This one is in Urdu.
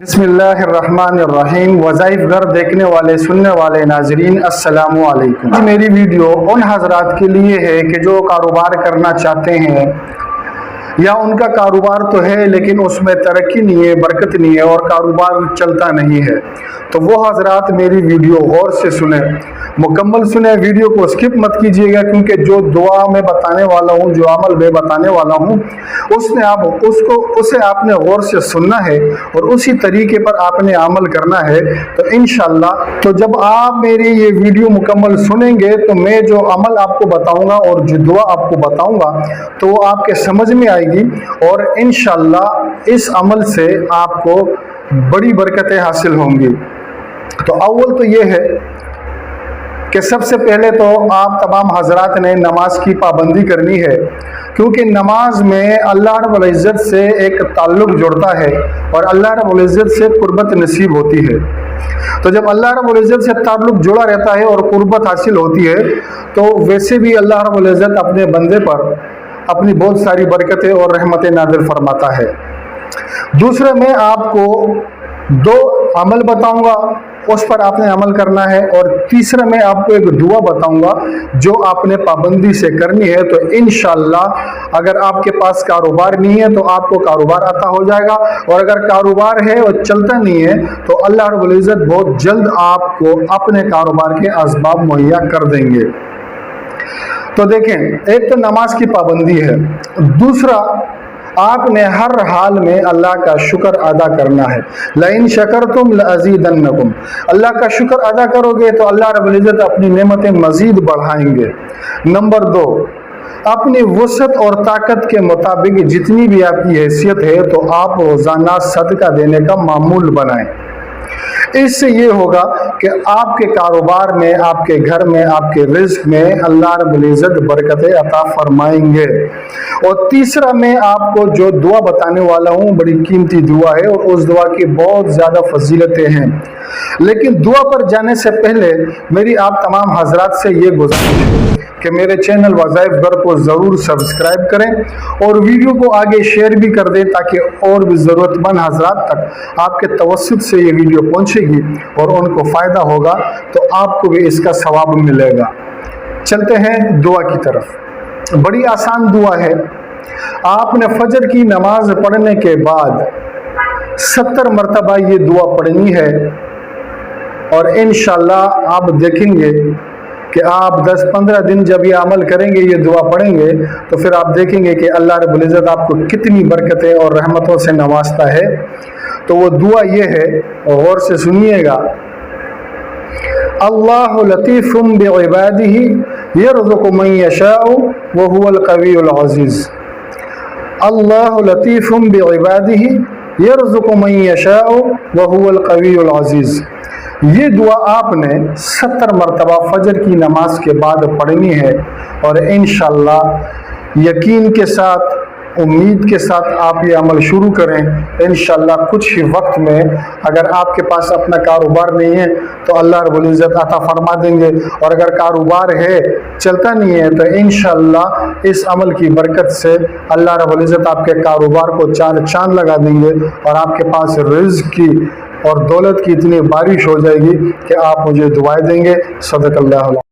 بسم اللہ الرحمن الرحیم۔ وظائف گھر دیکھنے والے سننے والے ناظرین السلام علیکم۔ میری ویڈیو ان حضرات کے لیے ہے کہ جو کاروبار کرنا چاہتے ہیں یا ان کا کاروبار تو ہے لیکن اس میں ترقی نہیں ہے، برکت نہیں ہے اور کاروبار چلتا نہیں ہے، تو وہ حضرات میری ویڈیو غور سے سنیں، مکمل سنیں، ویڈیو کو سکپ مت کیجیے گا، کیونکہ جو دعا میں بتانے والا ہوں، جو عمل میں بتانے والا ہوں، اسے آپ نے غور سے سننا ہے اور اسی طریقے پر آپ نے عمل کرنا ہے۔ تو انشاءاللہ تو جب آپ میری یہ ویڈیو مکمل سنیں گے تو میں جو عمل آپ کو بتاؤں گا اور جو دعا آپ کو بتاؤں گا تو وہ آپ کے سمجھ میں آئے گی، اور انشاءاللہ اس عمل سے آپ کو بڑی برکتیں حاصل ہوں گی۔ تو اول تو یہ ہے کہ سب سے پہلے تو آپ تمام حضرات نے نماز کی پابندی کرنی ہے، کیونکہ نماز میں اللہ رب العزت سے ایک تعلق جڑتا ہے اور اللہ رب العزت سے قربت نصیب ہوتی ہے۔ تو جب اللہ رب العزت سے تعلق جڑا رہتا ہے اور قربت حاصل ہوتی ہے تو ویسے بھی اللہ رب العزت اپنے بندے پر اپنی بہت ساری برکتیں اور رحمتیں نازل فرماتا ہے۔ دوسرے میں آپ کو دو عمل بتاؤں گا، اس پر آپ نے عمل کرنا ہے، اور تیسرا میں آپ کو ایک دعا بتاؤں گا جو آپ نے پابندی سے کرنی ہے۔ تو انشاءاللہ اگر آپ کے پاس کاروبار نہیں ہے تو آپ کو کاروبار عطا ہو جائے گا، اور اگر کاروبار ہے اور چلتا نہیں ہے تو اللہ رب العزت بہت جلد آپ کو اپنے کاروبار کے اسباب مہیا کر دیں گے۔ تو دیکھیں، ایک تو نماز کی پابندی ہے، دوسرا آپ نے ہر حال میں اللہ کا شکر ادا کرنا ہے۔ لَإِن شَكَرْتُمْ لَأَزِيدَنَّكُمْ، اللہ کا شکر ادا کرو گے تو اللہ رب العزت اپنی نعمتیں مزید بڑھائیں گے۔ نمبر 2، اپنی وسعت اور طاقت کے مطابق جتنی بھی آپ کی حیثیت ہے تو آپ روزانہ صدقہ دینے کا معمول بنائیں۔ اس سے یہ ہوگا کہ آپ کے کاروبار میں، آپ کے گھر میں، آپ کے رزق میں اللہ رب العزت برکتیں عطا فرمائیں گے۔ اور تیسرا میں آپ کو جو دعا بتانے والا ہوں بڑی قیمتی دعا ہے اور اس دعا کی بہت زیادہ فضیلتیں ہیں، لیکن دعا پر جانے سے پہلے میری آپ تمام حضرات سے یہ گزارش ہے کہ میرے چینل وظائف گھر کو ضرور سبسکرائب کریں اور ویڈیو کو آگے شیئر بھی کر دیں تاکہ اور بھی ضرورت مند حضرات تک آپ کے توسط سے یہ ویڈیو پہنچے گی اور ان کو فائدہ ہوگا تو آپ کو بھی اس کا ثواب ملے گا۔ چلتے ہیں دعا کی طرف۔ بڑی آسان دعا ہے۔ آپ نے فجر کی نماز پڑھنے کے بعد 70 مرتبہ یہ دعا پڑھنی ہے، اور انشاءاللہ آپ دیکھیں گے کہ آپ 10-15 دن جب یہ عمل کریں گے، یہ دعا پڑھیں گے، تو پھر آپ دیکھیں گے کہ اللہ رب العزت آپ کو کتنی برکتیں اور رحمتوں سے نوازتا ہے۔ تو وہ دعا یہ ہے، غور سے سنیے گا۔ اللہ لطیف بعبادہ یرزق من یشاء وہو القوی العزیز۔ اللہ لطیف بعبادہ یرزق من یشاء وہو القوی العزیز۔ یہ دعا آپ نے 70 مرتبہ فجر کی نماز کے بعد پڑھنی ہے، اور انشاءاللہ یقین کے ساتھ، امید کے ساتھ آپ یہ عمل شروع کریں۔ انشاءاللہ کچھ ہی وقت میں، اگر آپ کے پاس اپنا کاروبار نہیں ہے تو اللہ رب العزت عطا فرما دیں گے، اور اگر کاروبار ہے چلتا نہیں ہے تو انشاءاللہ اس عمل کی برکت سے اللہ رب العزت آپ کے کاروبار کو چار چاند لگا دیں گے، اور آپ کے پاس رزق کی اور دولت کی اتنی بارش ہو جائے گی کہ آپ مجھے دعائیں دیں گے۔ صدق اللہ۔